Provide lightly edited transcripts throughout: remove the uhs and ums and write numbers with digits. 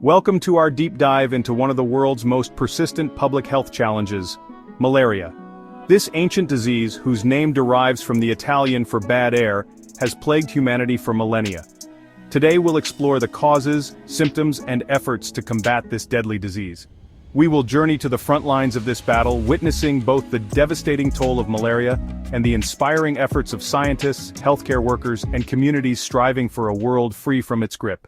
Welcome to our deep dive into one of the world's most persistent public health challenges, malaria. This ancient disease, whose name derives from the Italian for bad air, has plagued humanity for millennia. Today we'll explore the causes, symptoms, and efforts to combat this deadly disease. We will journey to the front lines of this battle, witnessing both the devastating toll of malaria and the inspiring efforts of scientists, healthcare workers, and communities striving for a world free from its grip.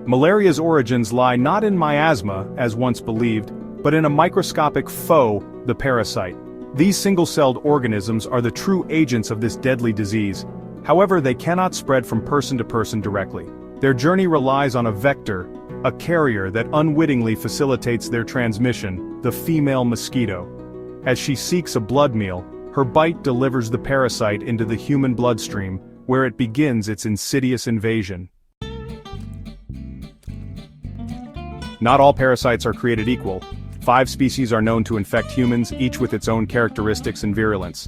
Malaria's origins lie not in miasma, as once believed, but in a microscopic foe, the parasite. These single-celled organisms are the true agents of this deadly disease. However, they cannot spread from person to person directly. Their journey relies on a vector, a carrier that unwittingly facilitates their transmission, the female mosquito. As she seeks a blood meal, her bite delivers the parasite into the human bloodstream, where it begins its insidious invasion. Not all parasites are created equal. 5 species are known to infect humans, each with its own characteristics and virulence.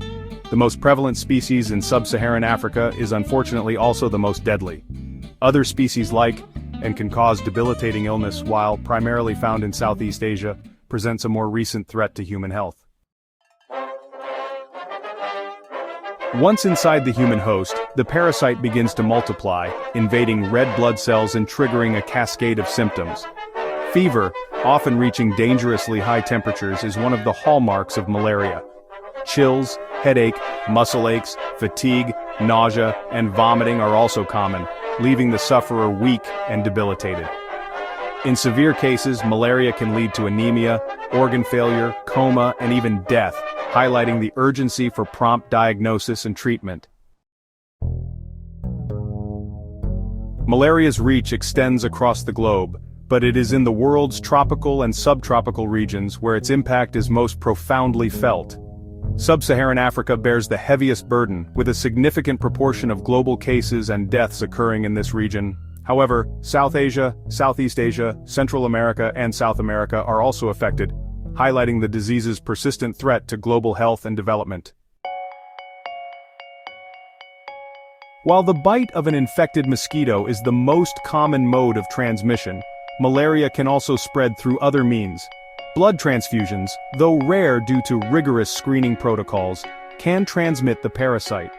The most prevalent species in sub-Saharan Africa is unfortunately also the most deadly. Other species like, and can cause debilitating illness while primarily found in Southeast Asia, presents a more recent threat to human health. Once inside the human host, the parasite begins to multiply, invading red blood cells and triggering a cascade of symptoms. Fever, often reaching dangerously high temperatures, is one of the hallmarks of malaria. Chills, headache, muscle aches, fatigue, nausea, and vomiting are also common, leaving the sufferer weak and debilitated. In severe cases, malaria can lead to anemia, organ failure, coma, and even death, highlighting the urgency for prompt diagnosis and treatment. Malaria's reach extends across the globe, but it is in the world's tropical and subtropical regions where its impact is most profoundly felt. Sub-Saharan Africa bears the heaviest burden, with a significant proportion of global cases and deaths occurring in this region. However, South Asia, Southeast Asia, Central America, and South America are also affected, highlighting the disease's persistent threat to global health and development. While the bite of an infected mosquito is the most common mode of transmission, malaria can also spread through other means. Blood transfusions, though rare due to rigorous screening protocols, can transmit the parasite.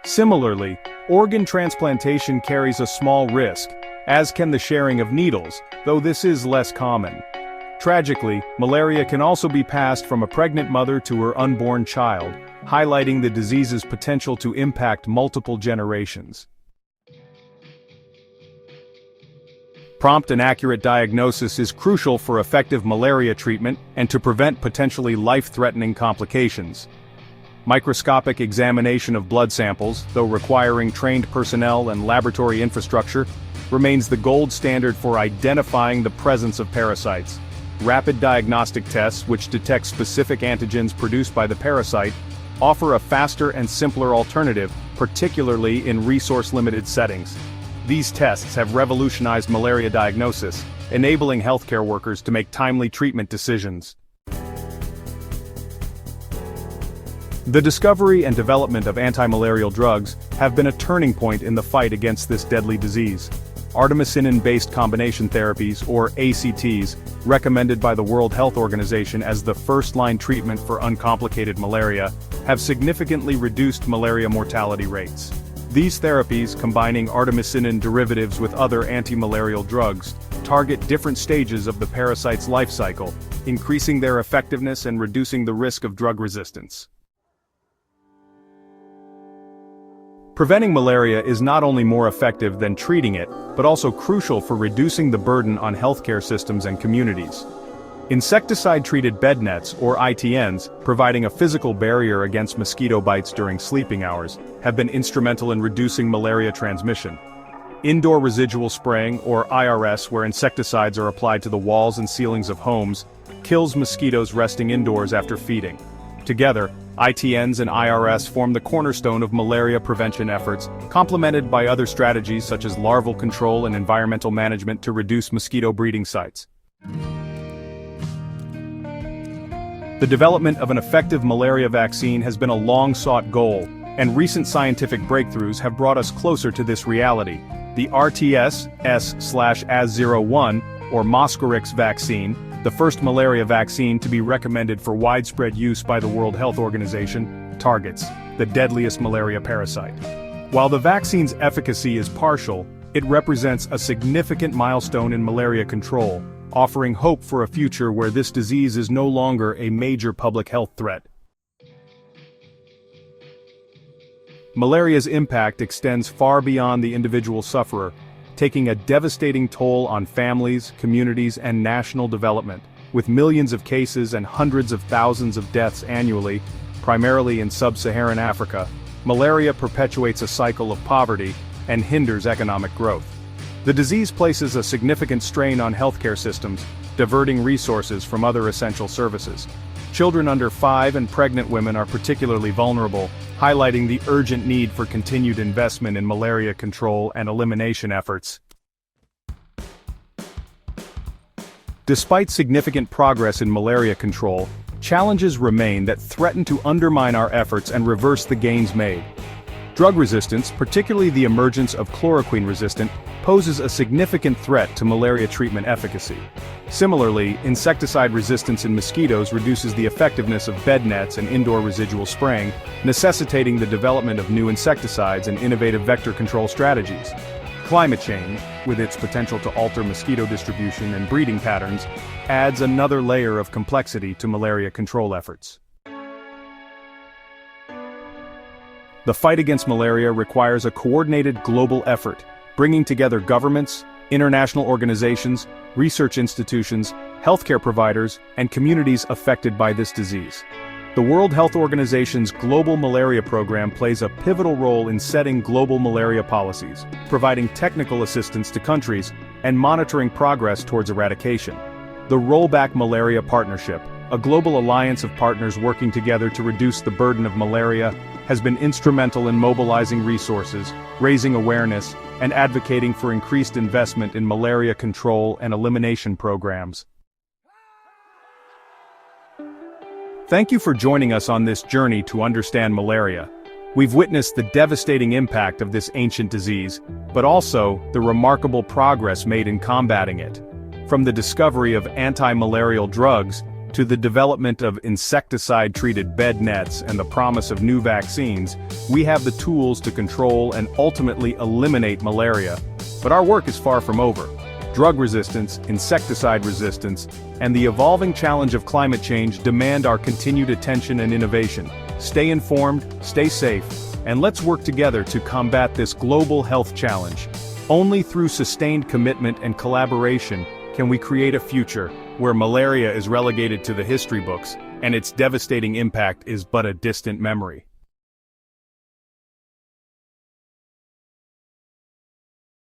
Similarly, organ transplantation carries a small risk, as can the sharing of needles, though this is less common. Tragically, malaria can also be passed from a pregnant mother to her unborn child, highlighting the disease's potential to impact multiple generations. Prompt and accurate diagnosis is crucial for effective malaria treatment and to prevent potentially life-threatening complications. Microscopic examination of blood samples, though requiring trained personnel and laboratory infrastructure, remains the gold standard for identifying the presence of parasites. Rapid diagnostic tests, which detect specific antigens produced by the parasite, offer a faster and simpler alternative, particularly in resource-limited settings. These tests have revolutionized malaria diagnosis, enabling healthcare workers to make timely treatment decisions. The discovery and development of anti-malarial drugs have been a turning point in the fight against this deadly disease. Artemisinin-based combination therapies, or ACTs, recommended by the World Health Organization as the first-line treatment for uncomplicated malaria, have significantly reduced malaria mortality rates. These therapies, combining artemisinin derivatives with other anti-malarial drugs, target different stages of the parasite's life cycle, increasing their effectiveness and reducing the risk of drug resistance. Preventing malaria is not only more effective than treating it, but also crucial for reducing the burden on healthcare systems and communities. Insecticide-treated bed nets, or ITNs, providing a physical barrier against mosquito bites during sleeping hours, have been instrumental in reducing malaria transmission. Indoor residual spraying, or IRS, where insecticides are applied to the walls and ceilings of homes, kills mosquitoes resting indoors after feeding. Together, ITNs and IRS form the cornerstone of malaria prevention efforts, complemented by other strategies such as larval control and environmental management to reduce mosquito breeding sites. The development of an effective malaria vaccine has been a long-sought goal, and recent scientific breakthroughs have brought us closer to this reality. The RTS-S/AS01, or Mosquirix vaccine, the first malaria vaccine to be recommended for widespread use by the World Health Organization, targets the deadliest malaria parasite. While the vaccine's efficacy is partial, it represents a significant milestone in malaria control, offering hope for a future where this disease is no longer a major public health threat. Malaria's impact extends far beyond the individual sufferer, taking a devastating toll on families, communities, and national development. With millions of cases and hundreds of thousands of deaths annually, primarily in sub-Saharan Africa, malaria perpetuates a cycle of poverty and hinders economic growth. The disease places a significant strain on healthcare systems, diverting resources from other essential services. Children under 5 and pregnant women are particularly vulnerable, highlighting the urgent need for continued investment in malaria control and elimination efforts. Despite significant progress in malaria control, challenges remain that threaten to undermine our efforts and reverse the gains made. Drug resistance, particularly the emergence of chloroquine-resistant, poses a significant threat to malaria treatment efficacy. Similarly, insecticide resistance in mosquitoes reduces the effectiveness of bed nets and indoor residual spraying, necessitating the development of new insecticides and innovative vector control strategies. Climate change, with its potential to alter mosquito distribution and breeding patterns, adds another layer of complexity to malaria control efforts. The fight against malaria requires a coordinated global effort, bringing together governments, international organizations, research institutions, healthcare providers, and communities affected by this disease. The World Health Organization's Global Malaria Program plays a pivotal role in setting global malaria policies, providing technical assistance to countries, and monitoring progress towards eradication. The Rollback Malaria Partnership, a global alliance of partners working together to reduce the burden of malaria, has been instrumental in mobilizing resources, raising awareness, and advocating for increased investment in malaria control and elimination programs. Thank you for joining us on this journey to understand malaria. We've witnessed the devastating impact of this ancient disease, but also the remarkable progress made in combating it. From the discovery of anti-malarial drugs, to the development of insecticide-treated bed nets and the promise of new vaccines, we have the tools to control and ultimately eliminate malaria. But our work is far from over. Drug resistance, insecticide resistance, and the evolving challenge of climate change demand our continued attention and innovation. Stay informed, stay safe, and let's work together to combat this global health challenge. Only through sustained commitment and collaboration can we create a future where malaria is relegated to the history books and its devastating impact is but a distant memory.